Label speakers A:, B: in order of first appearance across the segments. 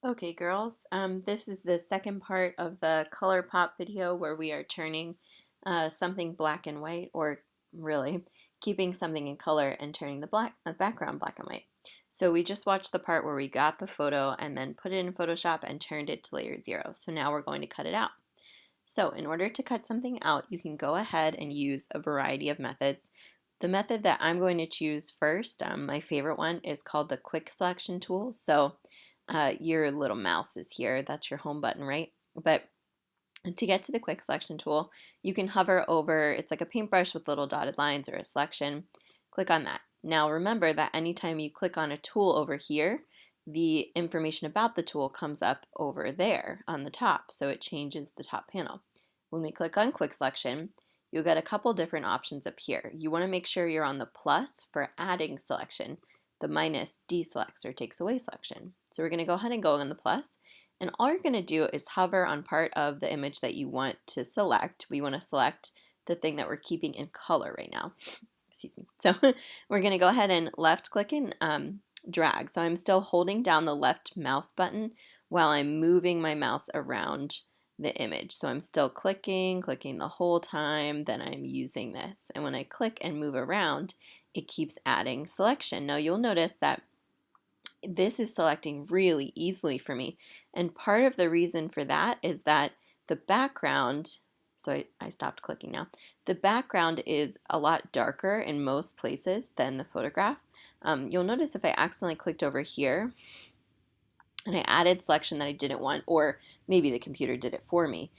A: Okay, girls, this is the second part of the color pop video where we are turning something black and white, or really keeping something in color and turning the background black and white. So we just watched the part where we got the photo and then put it in Photoshop and turned it to layer 0. So now we're going to cut it out. So in order to cut something out, you can go ahead and use a variety of methods. The method that I'm going to choose first, my favorite one, is called the quick selection tool. So your little mouse is here. That's your home button, right? But to get to the quick selection tool, you can hover over, it's like a paintbrush with little dotted lines or a selection. Click on that. Now remember that anytime you click on a tool over here, the information about the tool comes up over there on the top, so it changes the top panel. When we click on quick selection, you'll get a couple different options up here. You want to make sure you're on the plus for adding selection. The minus deselects or takes away selection. So we're going to go ahead and go on the plus, and all you're going to do is hover on part of the image that you want to select. We want to select the thing that we're keeping in color right now. Excuse me. So we're going to go ahead and left click and drag. So I'm still holding down the left mouse button while I'm moving my mouse around the image. So I'm still clicking the whole time, then I'm using this. And when I click and move around, it keeps adding selection. Now you'll notice that this is selecting really easily for me. And part of the reason for that is that the background, so I stopped clicking now, the background is a lot darker in most places than the photograph. You'll notice if I accidentally clicked over here and I added selection that I didn't want, or maybe the computer did it for me,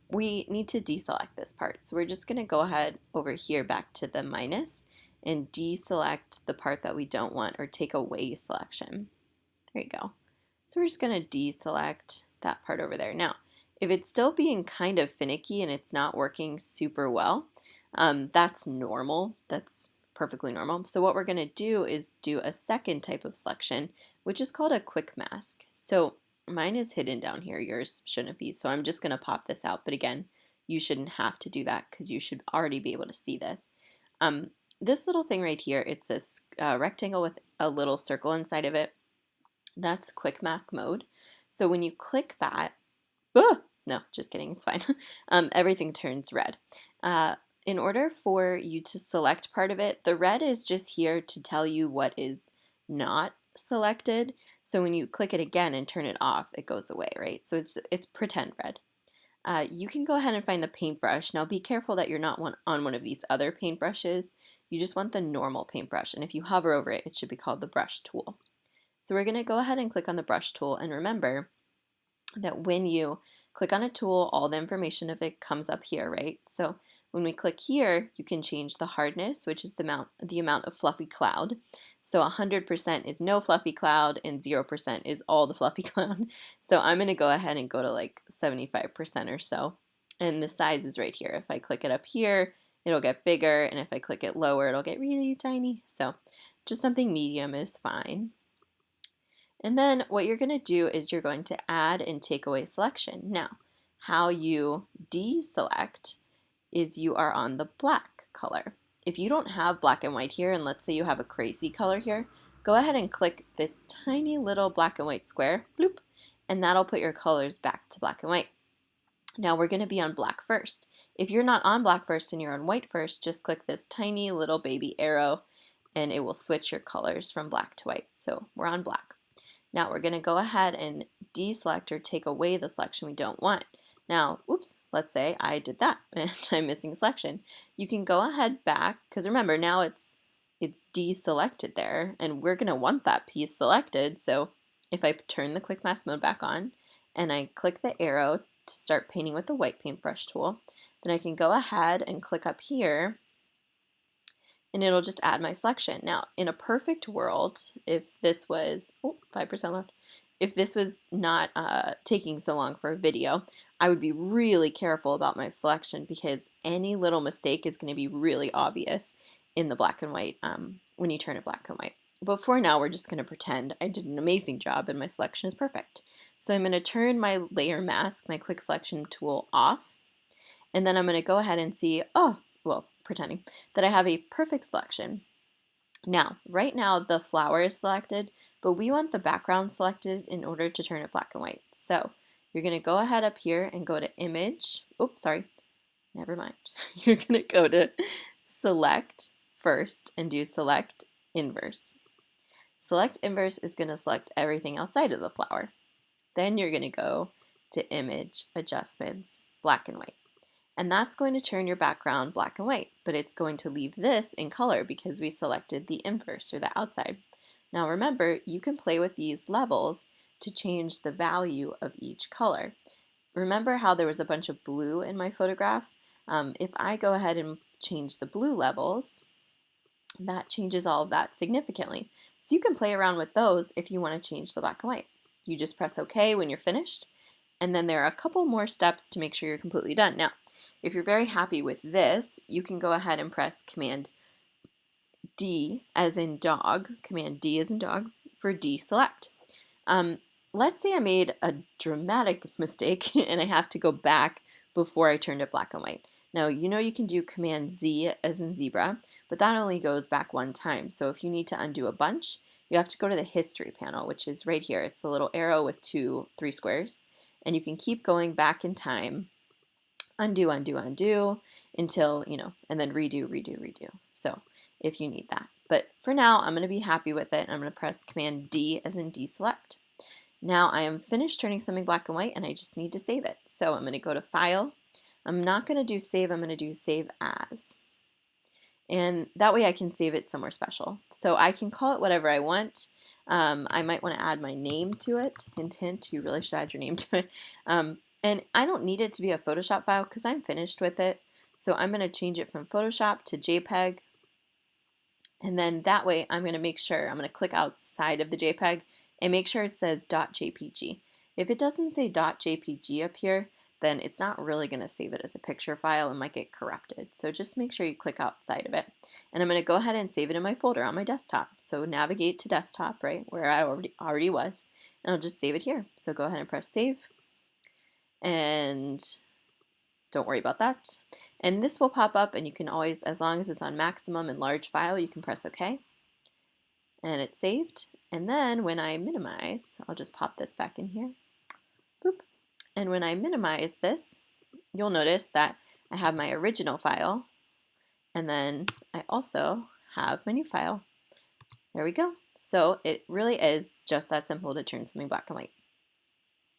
A: we need to deselect this part. So we're just going to go ahead over here back to the minus and deselect the part that we don't want, or take away selection. There you go. So we're just going to deselect that part over there. Now, if it's still being kind of finicky and it's not working super well, that's normal. That's perfectly normal. So what we're going to do is do a second type of selection, which is called a quick mask. So mine is hidden down here. Yours shouldn't be. So I'm just going to pop this out. But again, you shouldn't have to do that because you should already be able to see this. This little thing right here, it's a rectangle with a little circle inside of it. That's quick mask mode. So when you click that, no, just kidding, it's fine. Everything turns red. In order for you to select part of it, the red is just here to tell you what is not selected. So when you click it again and turn it off, it goes away, right? So it's pretend red. You can go ahead and find the paintbrush. Now be careful that you're not on one of these other paintbrushes. You just want the normal paintbrush, and if you hover over it, it should be called the brush tool. So we're going to go ahead and click on the brush tool, and remember that when you click on a tool, all the information of it comes up here, right? So when we click here, you can change the hardness, which is the amount of fluffy cloud. So 100% is no fluffy cloud and 0% is all the fluffy cloud. So I'm going to go ahead and go to like 75% or so. And the size is right here. If I click it up here, it'll get bigger, and if I click it lower, it'll get really tiny. So just something medium is fine. And then what you're going to do is you're going to add and take away selection. Now, how you deselect is you are on the black color. If you don't have black and white here, and let's say you have a crazy color here, go ahead and click this tiny little black and white square, bloop, and that'll put your colors back to black and white. Now we're going to be on black first. If you're not on black first and you're on white first, just click this tiny little baby arrow and it will switch your colors from black to white. So we're on black. Now we're going to go ahead and deselect or take away the selection we don't want. Now, oops, let's say I did that and I'm missing a selection. You can go ahead back, because remember now it's deselected there, and we're going to want that piece selected. So if I turn the quick mask mode back on and I click the arrow to start painting with the white paintbrush tool, then I can go ahead and click up here and it'll just add my selection. Now, in a perfect world, if this was, 5% left, if this was not taking so long for a video, I would be really careful about my selection, because any little mistake is going to be really obvious in the black and white when you turn it black and white. But for now, we're just going to pretend I did an amazing job and my selection is perfect. So I'm going to turn my layer mask, my quick selection tool, off, and then I'm going to go ahead and see, pretending that I have a perfect selection. Now, right now the flower is selected, but we want the background selected in order to turn it black and white. So you're going to go ahead up here and go to Image. Oops, sorry, never mind. You're going to go to Select first and do Select Inverse. Select Inverse is going to select everything outside of the flower. Then you're going to go to Image, Adjustments, Black and White. And that's going to turn your background black and white, but it's going to leave this in color because we selected the inverse or the outside. Now remember, you can play with these levels to change the value of each color. Remember how there was a bunch of blue in my photograph? If I go ahead and change the blue levels, that changes all of that significantly. So you can play around with those if you want to change the black and white. You just press OK when you're finished, and then there are a couple more steps to make sure you're completely done. Now, if you're very happy with this, you can go ahead and press Command D as in dog, Command D as in dog, for deselect. Let's say I made a dramatic mistake and I have to go back before I turned it black and white. Now, you know you can do Command Z as in zebra, but that only goes back one time. So if you need to undo a bunch, you have to go to the History panel, which is right here. It's a little arrow with three squares. And you can keep going back in time, undo, undo, undo, until, and then redo, redo, redo. So if you need that. But for now, I'm going to be happy with it. I'm going to press Command D as in deselect. Now I am finished turning something black and white and I just need to save it. So I'm going to go to File. I'm not going to do Save, I'm going to do Save As. And that way I can save it somewhere special. So I can call it whatever I want. I might want to add my name to it. Hint, hint, you really should add your name to it. And I don't need it to be a Photoshop file because I'm finished with it. So I'm going to change it from Photoshop to JPEG. And then that way I'm going to make sure, I'm going to click outside of the JPEG and make sure it says .jpg. If it doesn't say .jpg up here, then it's not really going to save it as a picture file and might get corrupted. So just make sure you click outside of it. And I'm going to go ahead and save it in my folder on my desktop. So navigate to desktop, right, where I already was, and I'll just save it here. So go ahead and press save. And don't worry about that. And this will pop up and you can always, as long as it's on maximum and large file, you can press OK. And it's saved. And then when I minimize, I'll just pop this back in here. Boop. And when I minimize this, you'll notice that I have my original file, and then I also have my new file. There we go. So it really is just that simple to turn something black and white.